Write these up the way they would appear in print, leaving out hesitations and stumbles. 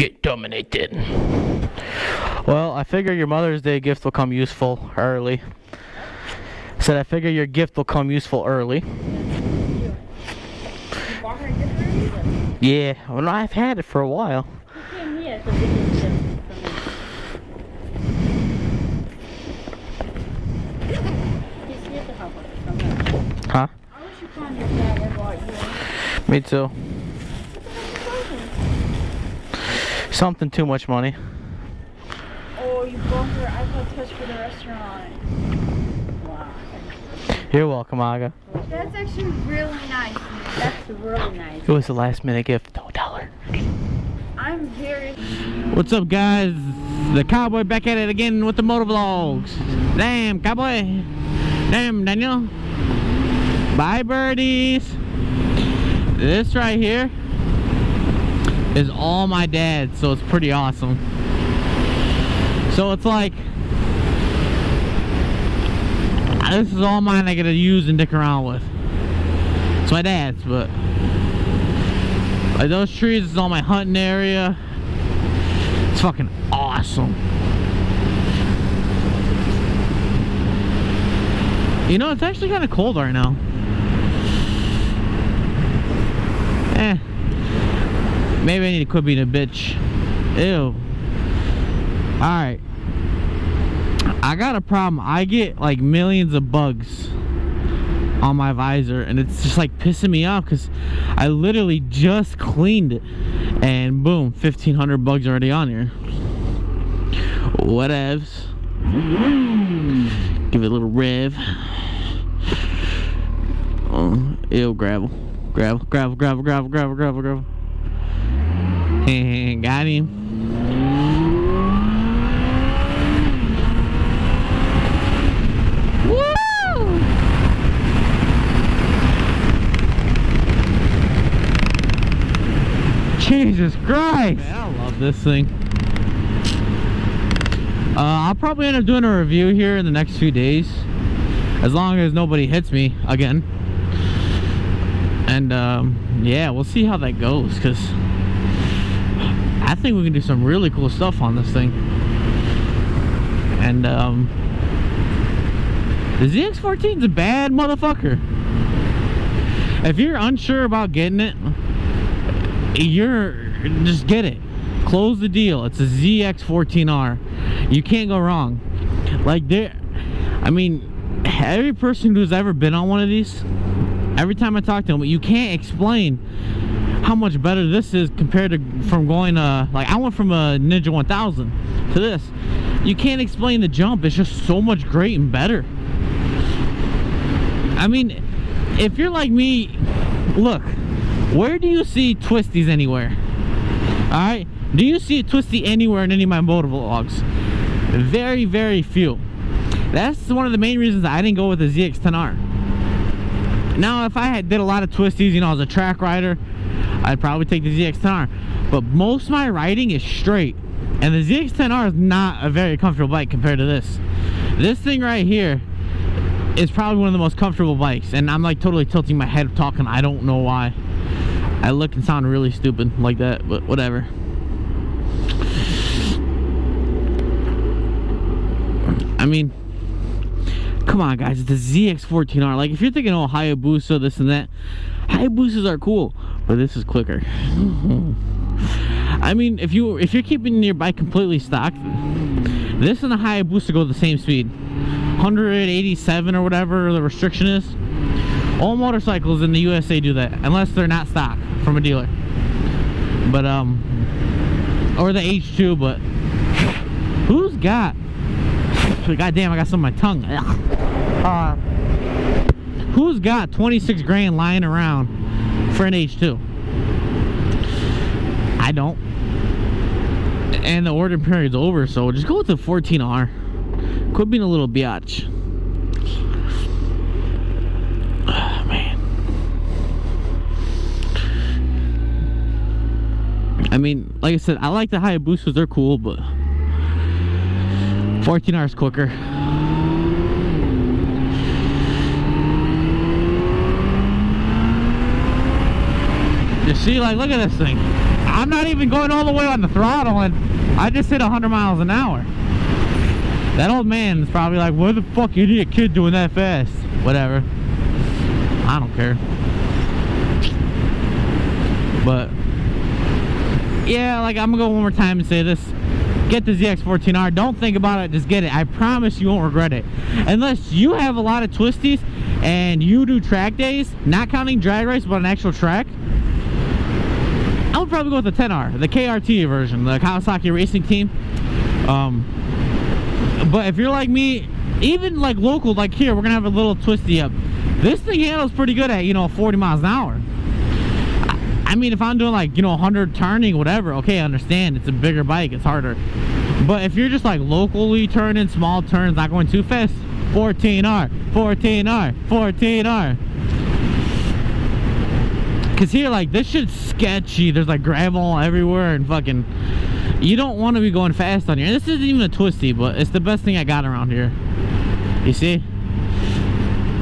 Get dominated. Well, I figure your Mother's Day gift will come useful early. Said I figure your gift will come useful early. You bought her a gift already? Yeah, well, I've had it for a while. Yeah, so this is just for me. He's here to help us. Huh? I wish you found your dad and bought you. Me too. Something too much money. Oh, you bought her iPod Touch for the restaurant. Wow. You're welcome, Aga. That's actually really nice. That's really nice. It was a last minute gift. $1. I'm very... What's up, guys? The cowboy back at it again with the motovlogs. Damn, cowboy. Damn, Daniel. Bye, birdies. This right here is all my dad's, so it's pretty awesome. So it's like, this is all mine I get to use and dick around with. It's my dad's, but like those trees is all my hunting area. It's fucking awesome. You know, it's actually kind of cold right now. Maybe I need to quit being a bitch. Ew. Alright. I got a problem. I get like millions of bugs on my visor, and it's just like pissing me off because I literally just cleaned it. And boom, 1,500 bugs already on here. Whatevs. Give it a little rev. Oh, ew, gravel. Gravel, gravel, gravel, gravel, gravel, gravel, gravel. Got him. Woo! Jesus Christ! Man, I love this thing. I'll probably end up doing a review here in the next few days, as long as nobody hits me again. And yeah, we'll see how that goes, because I think we can do some really cool stuff on this thing. And the ZX14 is a bad motherfucker. If you're unsure about getting it, just get it. Close the deal. It's a ZX14R. You can't go wrong. Like, I mean, every person who's ever been on one of these, every time I talk to them, you can't explain how much better this is compared to from going like I went from a Ninja 1000 to this. You can't explain the jump. It's just so much great and better. I mean, if you're like me, look, where do you see twisties anywhere? Alright? Do you see a twisty anywhere in any of my motovlogs? Very, very few. That's one of the main reasons I didn't go with the ZX10R. Now, if I did a lot of twisties, you know, as a track rider, I'd probably take the ZX10R. But most of my riding is straight. And the ZX10R is not a very comfortable bike compared to this. This thing right here is probably one of the most comfortable bikes. And I'm like totally tilting my head talking. I don't know why. I look and sound really stupid like that, but whatever. I mean, come on, guys, it's the ZX14R. Like, if you're thinking, oh, Hayabusa, this and that, Hayabusas are cool, but this is quicker. I mean, if you're keeping your bike completely stock, this and the Hayabusa go the same speed, 187 or whatever the restriction is. All motorcycles in the USA do that, unless they're not stock from a dealer. But or the H2. But who's got? God damn, I got some on my tongue. Who's got 26 grand lying around for an H2? I don't. And the order period's over, so just go with the 14R. Quit being a little biatch. Oh, man. I mean, like I said, I like the Hayabusas, they're cool, but 14R is quicker. You see, like, look at this thing. I'm not even going all the way on the throttle, and I just hit 100 miles an hour. That old man is probably like, what the fuck you need a kid doing that fast? Whatever. I don't care. But yeah, like, I'm gonna go one more time and say this. Get the ZX14R. Don't think about it, just get it. I promise you won't regret it. Unless you have a lot of twisties and you do track days, not counting drag race, but an actual track, I would probably go with the 10R, the KRT version, the Kawasaki Racing Team. But if you're like me, even like local, like here, we're gonna have a little twisty up. This thing handles pretty good at, 40 miles an hour. I mean, if I'm doing like, 100 turning, whatever, okay, I understand. It's a bigger bike, it's harder. But if you're just like locally turning, small turns, not going too fast, 14R, 14R, 14R. Cause here, like, this shit's sketchy. There's like gravel everywhere and fucking, you don't want to be going fast on here. And this isn't even a twisty, but it's the best thing I got around here. You see?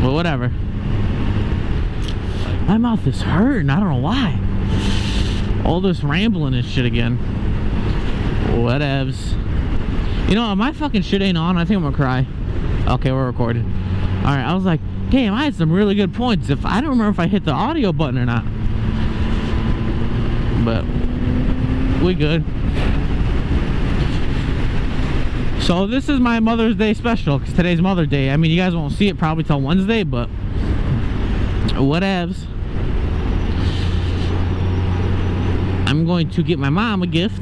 Well, whatever. My mouth is hurting. I don't know why. All this rambling and shit again. Whatevs. If my fucking shit ain't on, I think I'm gonna cry. Okay, we're recording. Alright, I was like, damn, I had some really good points. I don't remember if I hit the audio button or not. But we good. So this is my Mother's Day special, because today's Mother's Day. I mean, you guys won't see it probably till Wednesday, but whatevs. I'm going to get my mom a gift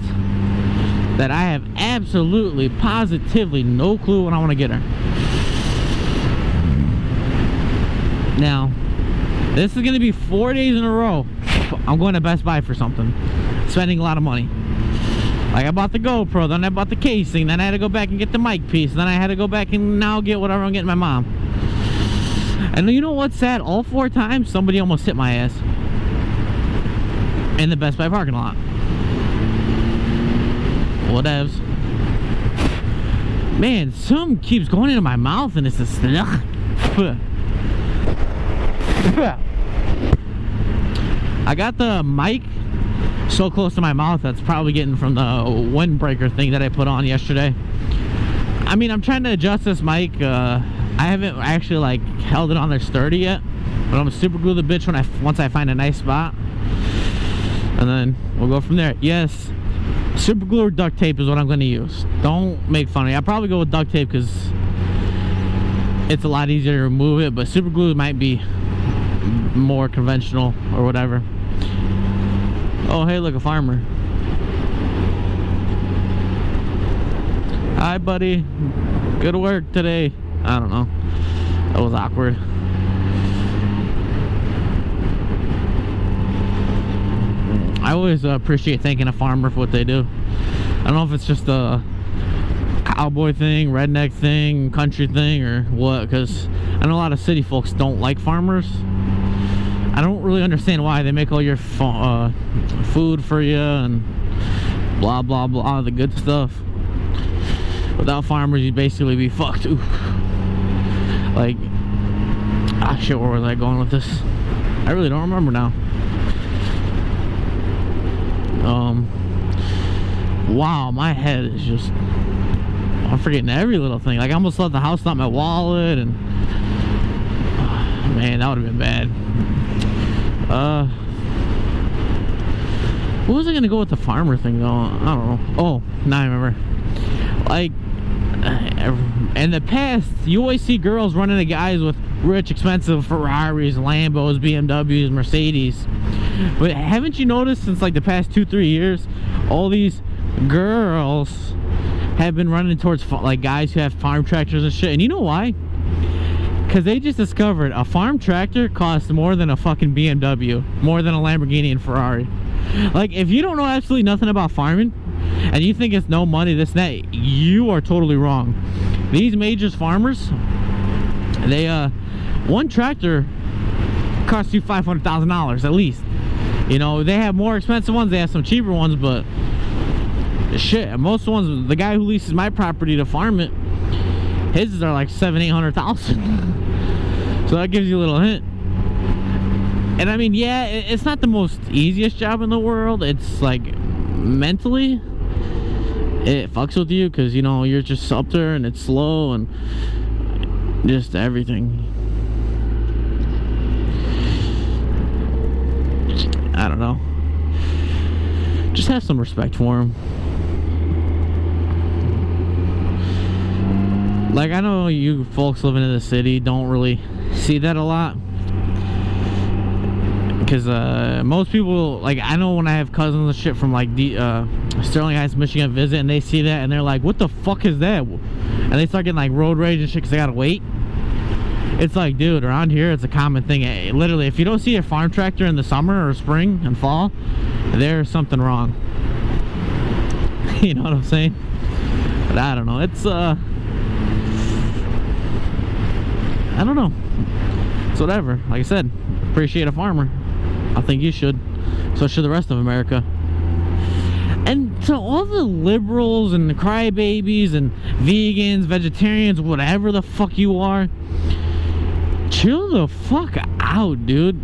that I have absolutely, positively no clue when I want to get her. Now, this is going to be 4 days in a row. I'm going to Best Buy for something. Spending a lot of money. Like, I bought the GoPro, then I bought the casing, then I had to go back and get the mic piece, then I had to go back and now get whatever I'm getting my mom. And you know what's sad? All 4 times, somebody almost hit my ass. In the Best Buy parking lot. Whatevs. Man, some keeps going into my mouth and it's just... I got the mic so close to my mouth that's probably getting from the windbreaker thing that I put on yesterday. I mean, I'm trying to adjust this mic. I haven't actually like held it on there sturdy yet, but I'm gonna super glue the bitch once I find a nice spot, and then we'll go from there. Yes, super glue or duct tape is what I'm gonna use. Don't make fun of me. I'll probably go with duct tape because it's a lot easier to remove it, but super glue might be more conventional or whatever. Oh, hey, look, a farmer. Hi, buddy. Good work today. I don't know. That was awkward. I always appreciate thanking a farmer for what they do. I don't know if it's just a cowboy thing, redneck thing, country thing, or what, because I know a lot of city folks don't like farmers. I don't really understand why. They make all your food for you and blah blah blah, the good stuff. Without farmers, you'd basically be fucked. Ooh. Like, shit, where was I going with this? I really don't remember now. Wow, my head is just, I'm forgetting every little thing. Like, I almost left the house, not my wallet, and man, that would have been bad. What was I gonna go with the farmer thing though? I don't know. Oh, now I remember. Like, in the past, you always see girls running to guys with rich, expensive Ferraris, Lambos, BMWs, Mercedes. But haven't you noticed since like the past 2-3 years, all these girls have been running towards like guys who have farm tractors and shit? And you know why? Because they just discovered a farm tractor costs more than a fucking BMW, more than a Lamborghini and Ferrari. Like, if you don't know absolutely nothing about farming and you think it's no money, this and that, you are totally wrong. These major farmers, they one tractor costs you $500,000 at least. You know, they have more expensive ones, they have some cheaper ones, but shit, most ones, the guy who leases my property to farm it, his are like $700,000-800,000. So that gives you a little hint. And I mean, yeah, it's not the most easiest job in the world. It's like mentally it fucks with you because, you know, you're just up there and it's slow and just everything. I don't know. Just have some respect for him. Like, I know you folks living in the city don't really see that a lot. Because most people, like, I know when I have cousins and shit from like the Sterling Heights, Michigan visit, and they see that and they're like, what the fuck is that? And they start getting like road rage and shit because they gotta wait. It's like, dude, around here it's a common thing. Literally, if you don't see a farm tractor in the summer or spring and fall, there's something wrong. You know what I'm saying? But I don't know. It's I don't know. It's whatever. Like I said, appreciate a farmer. I think you should. So should the rest of America. And to all the liberals and the crybabies and vegans, vegetarians, whatever the fuck you are, chill the fuck out, dude.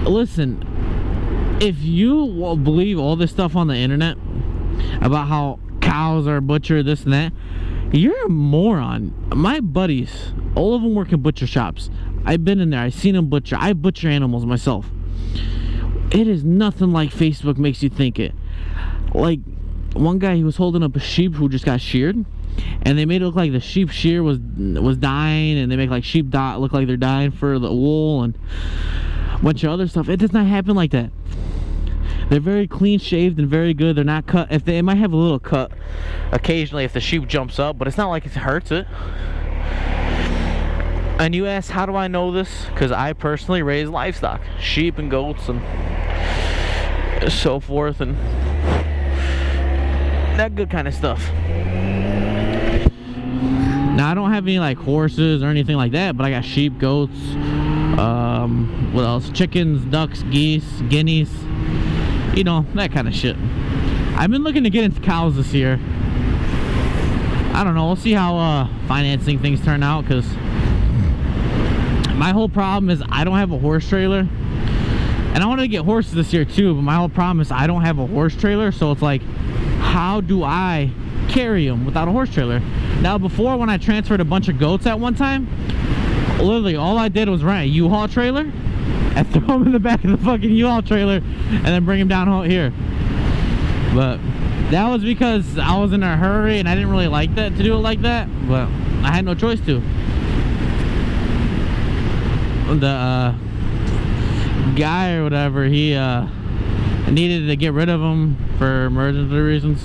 Listen, if you believe all this stuff on the internet about how cows are butchered, this and that, you're a moron. My buddies, all of them work in butcher shops. I've been in there. I've seen them butcher. I butcher animals myself. It is nothing like Facebook makes you think it. Like, one guy, he was holding up a sheep who just got sheared, and they made it look like the sheep shear was dying, and they make like sheep look like they're dying for the wool and a bunch of other stuff. It does not happen like that. They're very clean shaved and very good. They're not cut. If they might have a little cut occasionally if the sheep jumps up, but it's not like it hurts it. And you ask, how do I know this? Because I personally raise livestock, sheep and goats and so forth, and that good kind of stuff. Now, I don't have any like horses or anything like that, but I got sheep, goats, what else? Chickens, ducks, geese, guineas, you know, that kind of shit. I've been looking to get into cows this year. I don't know, we'll see how financing things turn out, because my whole problem is I don't have a horse trailer. And I wanted to get horses this year too, but my whole problem is I don't have a horse trailer. So it's like, how do I carry them without a horse trailer? Now, before, when I transferred a bunch of goats at one time, literally all I did was rent a U-Haul trailer and throw them in the back of the fucking U-Haul trailer and then bring them down here. But that was because I was in a hurry and I didn't really like that to do it like that, but I had no choice to. The guy or whatever, he needed to get rid of them for emergency reasons.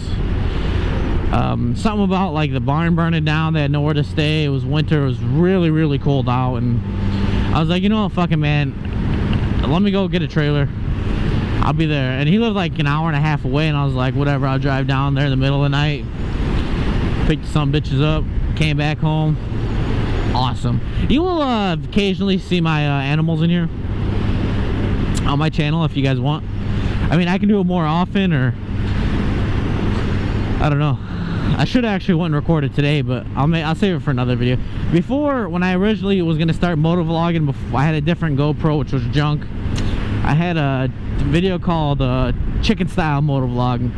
Something about like the barn burning down, they had nowhere to stay, it was winter, it was really, really cold out, and I was like, you know what, fucking man, let me go get a trailer, I'll be there. And he lived like an hour and a half away, and I was like, whatever, I'll drive down there in the middle of the night, picked some bitches up, came back home. Awesome. You will occasionally see my animals in here on my channel if you guys want. I mean, I can do it more often, or I don't know. I should actually went and recorded today, but I'll save it for another video. Before, when I originally was gonna start motovlogging, before, I had a different GoPro, which was junk. I had a video called Chicken Style Motovlog,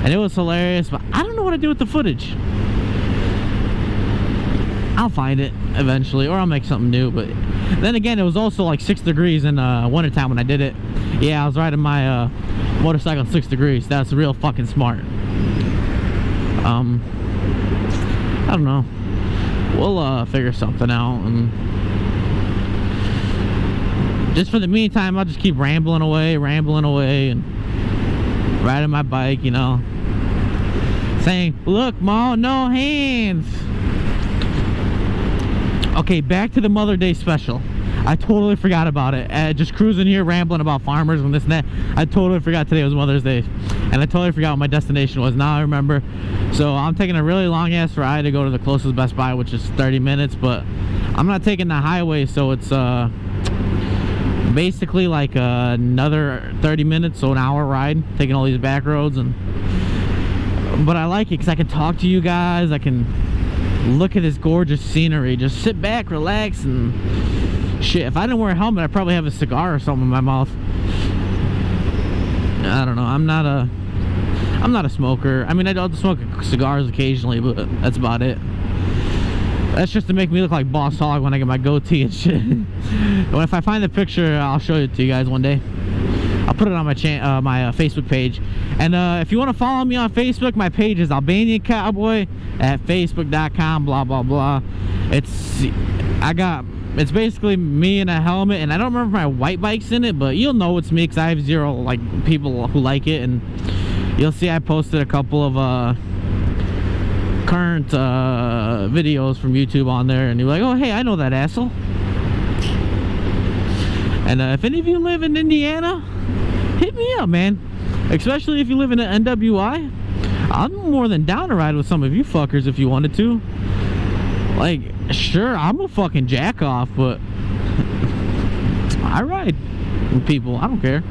and it was hilarious, but I don't know what to do with the footage. I'll find it eventually, or I'll make something new. But then again, it was also like 6 degrees in wintertime when I did it. Yeah, I was riding my motorcycle 6 degrees. That's real fucking smart. I don't know. We'll figure something out, and just for the meantime, I'll just keep rambling away, and riding my bike, you know, saying, "Look, Ma, no hands." Okay, back to the Mother Day special. I totally forgot about it. Just cruising here, rambling about farmers and this and that. I totally forgot today was Mother's Day. And I totally forgot what my destination was. Now I remember. So I'm taking a really long ass ride to go to the closest Best Buy, which is 30 minutes. But I'm not taking the highway, so it's basically like another 30 minutes, so an hour ride, taking all these back roads. But I like it because I can talk to you guys. I can look at this gorgeous scenery, just sit back, relax, and Shit, if I didn't wear a helmet, I'd probably have a cigar or something in my mouth. I don't know. I'm not a smoker. I mean, I don't smoke cigars occasionally, but that's about it. That's just to make me look like Boss Hog when I get my goatee and shit. But if I find the picture, I'll show it to you guys one day. I'll put it on my my Facebook page. And if you want to follow me on Facebook, my page is Albanian Cowboy at facebook.com, blah blah blah. It's basically me in a helmet, and I don't remember my white bike's in it, but you'll know it's me because I have zero like people who like it. And you'll see I posted a couple of current videos from YouTube on there, and you're like, oh hey, I know that asshole. And if any of you live in Indiana, hit me up, man. Especially if you live in an NWI, I'm more than down to ride with some of you fuckers if you wanted to. Like, sure, I'm a fucking jack off, but I ride with people. I don't care.